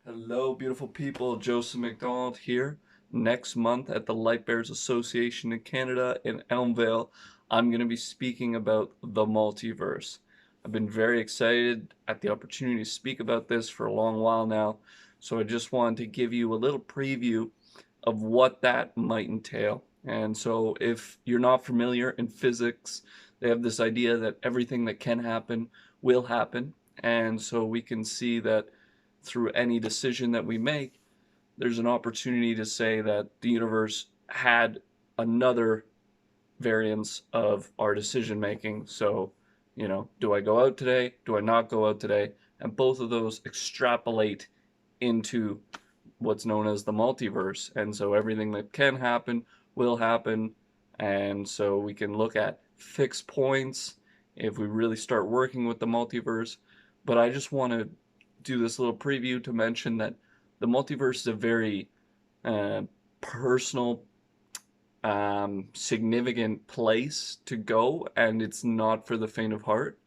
Hello, beautiful people. Joseph McDonald here. Next month at the LightBearers Association of Canada in Elmvale, I'm going to be speaking about the multiverse. I've been very excited at the opportunity to speak about this for a long while now, so I just wanted to give you a little preview of what that might entail. And so, if you're not familiar in physics, they have this idea that everything that can happen will happen. And so, we can see that through any decision that we make, there's an opportunity to say that the universe had another variance of our decision making. So, do I go out today? Do I not go out today? And both of those extrapolate into what's known as the multiverse. And so everything that can happen will happen. And so we can look at fixed points if we really start working with the multiverse. But I just want to do this little preview to mention that the multiverse is a very uh, personal, significant place to go, and it's not for the faint of heart.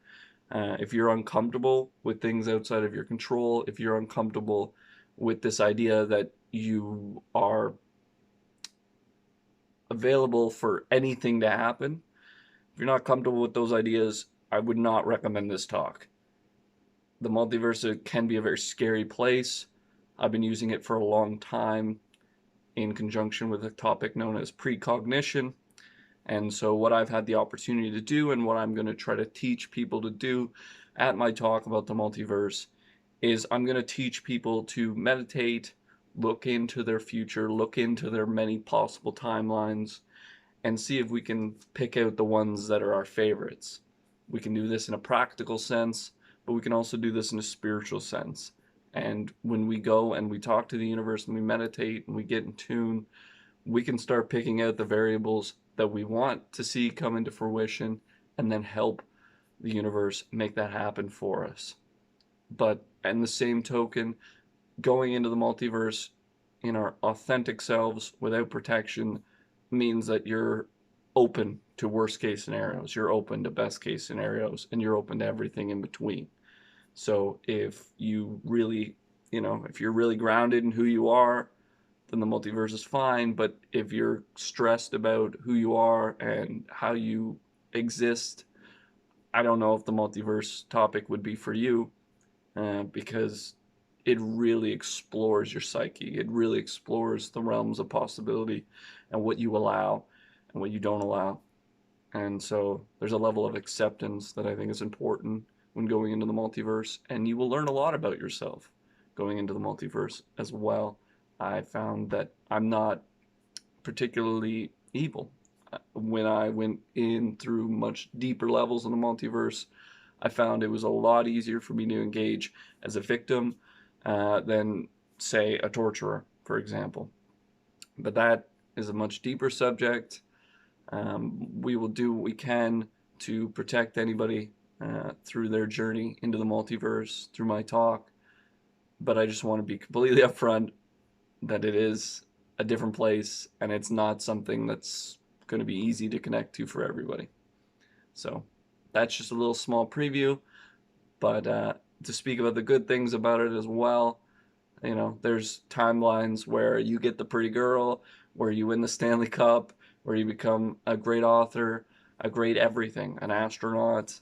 If you're uncomfortable with things outside of your control, if you're uncomfortable with this idea that you are available for anything to happen, if you're not comfortable with those ideas, I would not recommend this talk. The multiverse can be a very scary place. I've been using it for a long time in conjunction with a topic known as precognition. And so, what I've had the opportunity to do, and what I'm going to try to teach people to do at my talk about the multiverse, is I'm going to teach people to meditate, look into their future, look into their many possible timelines, and see if we can pick out the ones that are our favorites. We can do this in a practical sense, but we can also do this in a spiritual sense. And when we go and we talk to the universe and we meditate and we get in tune, we can start picking out the variables that we want to see come into fruition and then help the universe make that happen for us. But in the same token, going into the multiverse in our authentic selves without protection means that you're open to worst case scenarios, you're open to best case scenarios, and you're open to everything in between. So if you really, if you're really grounded in who you are, then the multiverse is fine. But if you're stressed about who you are and how you exist, I don't know if the multiverse topic would be for you, because it really explores your psyche. It really explores the realms of possibility and what you allow and what you don't allow. And so there's a level of acceptance that I think is important when going into the multiverse, and you will learn a lot about yourself going into the multiverse as well. I found that I'm not particularly evil. When I went in through much deeper levels in the multiverse, I found it was a lot easier for me to engage as a victim than, say, a torturer, for example. But that is a much deeper subject. We will do what we can to protect anybody through their journey into the multiverse through my talk. But I just want to be completely upfront that it is a different place and it's not something that's going to be easy to connect to for everybody. So that's just a little small preview, but to speak about the good things about it as well, there's timelines where you get the pretty girl, where you win the Stanley Cup, where you become a great author, a great everything, an astronaut,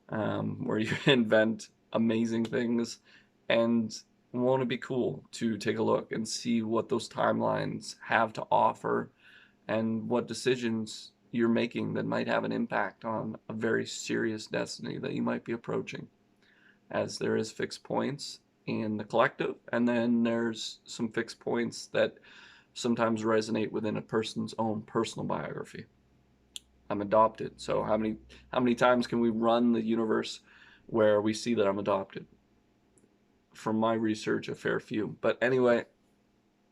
where you invent amazing things, and won't it be cool to take a look and see what those timelines have to offer and what decisions you're making that might have an impact on a very serious destiny that you might be approaching, as there is fixed points in the collective, and then there's some fixed points that sometimes resonate within a person's own personal biography. I'm adopted, so how many times can we run the universe where we see that I'm adopted? From my research, a fair few. But anyway,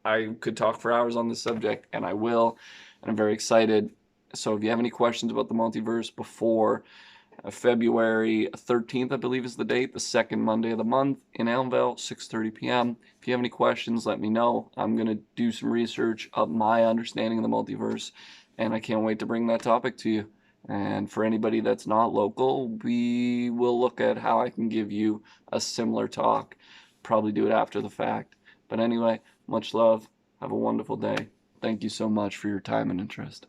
I could talk for hours on this subject, and I will, and I'm very excited. So if you have any questions about the multiverse before February 13th, I believe is the date, the second Monday of the month in Elmvale, 6:30 p.m. If you have any questions, let me know. I'm going to do some research of my understanding of the multiverse, and I can't wait to bring that topic to you. And for anybody that's not local, we will look at how I can give you a similar talk. Probably do it after the fact. But anyway, much love. Have a wonderful day. Thank you so much for your time and interest.